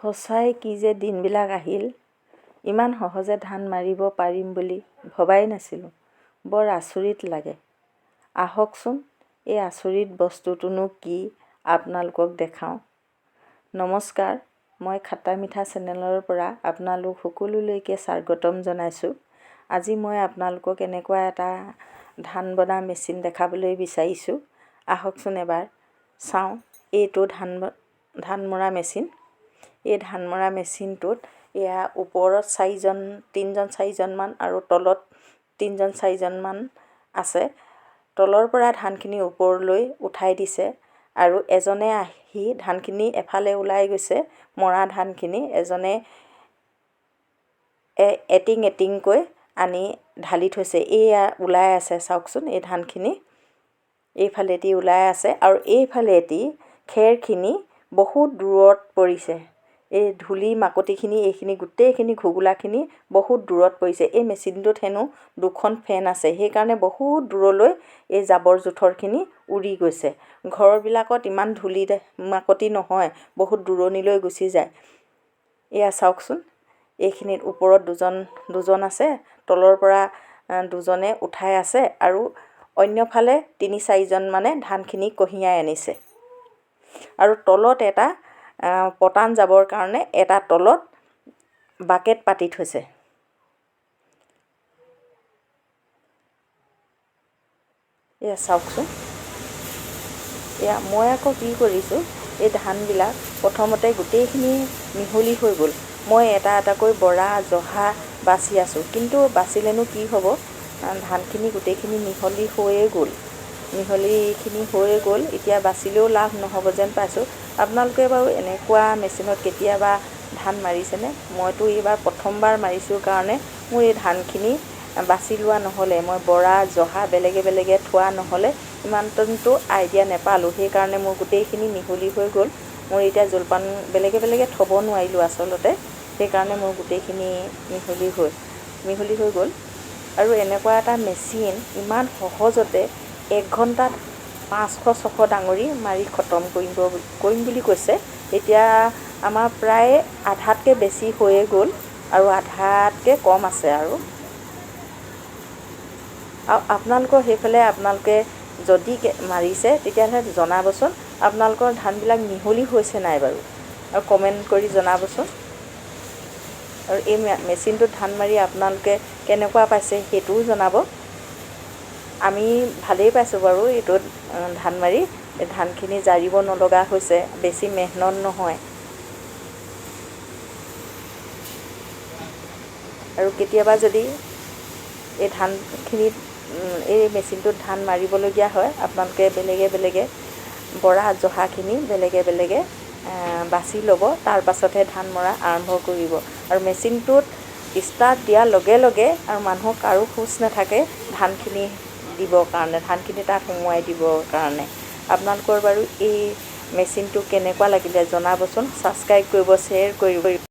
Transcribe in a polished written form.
সঁচাই কি যে দিনবিলাক আহিল, ইমান সহজে ধান মাৰিব পাৰিম বুলি ভবাই নাছিলোঁ। বৰ আচৰিত লাগে। আহকচোন এই আচৰিত বস্তুটোনো কি আপোনালোকক দেখাওঁ। নমস্কাৰ, মই খাটা মিঠা চেনেলৰ পৰা আপোনালোক সকলোলৈকে স্বাগতম জনাইছোঁ। আজি মই আপোনালোকক এনেকুৱা এটা ধান বনা মেচিন দেখাবলৈ বিচাৰিছোঁ। আহকচোন এবাৰ চাওঁ। এইটো ধান মৰা মেচিন। এই ধান মৰা মেচিনটোত এয়া ওপৰত তিনিজন চাৰিজনমান আৰু তলত তিনিজন চাৰিজনমান আছে। তলৰ পৰা ধানখিনি ওপৰলৈ উঠাই দিছে আৰু এজনে আহি ধানখিনি এফালে ওলাই গৈছে। মৰা ধানখিনি এজনে এটিং এটিংকৈ আনি ঢালি থৈছে। এয়া ওলাই আছে, চাওকচোন এই ধানখিনি এইফালেদি ওলাই আছে আৰু এইফালেদি খেৰখিনি বহুত দূৰত পৰিছে। এই ধূলি মাকতিখিনি এইখিনি গোটেইখিনি ঘুগুলাখিনি বহুত দূৰত পৰিছে। এই মেচিনটোত হেনো দুখন ফেন আছে, সেইকাৰণে বহুত দূৰলৈ এই জাবৰ জোঁথৰখিনি উৰি গৈছে। ঘৰবিলাকত ইমান ধূলি মাকতি নহয়, বহুত দূৰণিলৈ গুচি যায়। এয়া চাওকচোন, এইখিনিত ওপৰত দুজন আছে, তলৰ পৰা দুজনে উঠাই আছে আৰু অন্যফালে তিনি চাৰিজনমানে ধানখিনি কঢ়িয়াই আনিছে। আৰু তলত এটা পতান যাবৰ কাৰণে এটা তলত বাকেট পাতি থৈছে। এয়া চাওকচোন। এয়া মই আকৌ কি কৰিছোঁ, এই ধানবিলাক প্ৰথমতে গোটেইখিনি মিহলি হৈ গ'ল। মই এটা এটাকৈ বৰা জহা বাছি আছোঁ, কিন্তু বাচিলেনো কি হ'ব, ধানখিনি গোটেইখিনি মিহলি হৈয়ে গ'ল। এতিয়া বাচিলেও লাভ নহ'ব যেন পাইছোঁ। আপোনালোকে বাৰু এনেকুৱা মেচিনত কেতিয়াবা ধান মাৰিছেনে? মইতো এইবাৰ প্ৰথমবাৰ মাৰিছোঁ কাৰণে মোৰ এই ধানখিনি বাছি লোৱা নহ'লে, মই বৰা জহা বেলেগে বেলেগে থোৱা নহ'লে ইমানটো আইডিয়া নাপালোঁ। সেইকাৰণে মোৰ গোটেইখিনি মিহলি হৈ গ'ল। মোৰ এতিয়া জলপান বেলেগে বেলেগে থ'ব নোৱাৰিলোঁ আচলতে, সেইকাৰণে মোৰ গোটেইখিনি মিহলি হৈ গ'ল। আৰু এনেকুৱা এটা মেচিন ইমান সহজতে 1 ঘণ্টাত 500-600 ডাঙৰি মাৰি খতম কৰিম বুলি কৈছে। এতিয়া আমাৰ প্ৰায় আধাতকৈ বেছি হৈয়ে গ'ল আৰু আধাতকৈ কম আছে। আৰু আপোনালোকৰ সেইফালে আপোনালোকে যদি মাৰিছে তেতিয়াহ'লে জনাবচোন, আপোনালোকৰ ধানবিলাক মিহলি হৈছে নাই বাৰু, আৰু কমেণ্ট কৰি জনাবচোন। আৰু এই মেচিনটোত ধান মাৰি আপোনালোকে কেনেকুৱা পাইছে সেইটোও জনাব। আমি ভালেই পাইছোঁ বাৰু এইটোত ধান মাৰি। ধানখিনি জাৰিব নলগা হৈছে, বেছি মেহনত নহয়। আৰু কেতিয়াবা যদি এই ধানখিনিত এই মেচিনটোত ধান মাৰিবলগীয়া হয়, আপোনালোকে বেলেগে বেলেগে বৰা জহাখিনি বেলেগে বেলেগে বাছি ল'ব, তাৰ পাছতহে ধান মৰা আৰম্ভ কৰিব। আৰু মেচিনটোত ষ্টাৰ্ট দিয়াৰ লগে লগে আৰু মানুহৰ কাৰো খোজ নাথাকে ধানখিনি দিবৰ কাৰণে, ধানখিনি তাত সুমুৱাই দিবৰ কাৰণে। আপোনালোকৰ বাৰু এই মেচিনটো কেনেকুৱা লাগিলে জনাবচোন। ছাবস্ক্ৰাইব কৰিব, শ্বেয়াৰ কৰিব।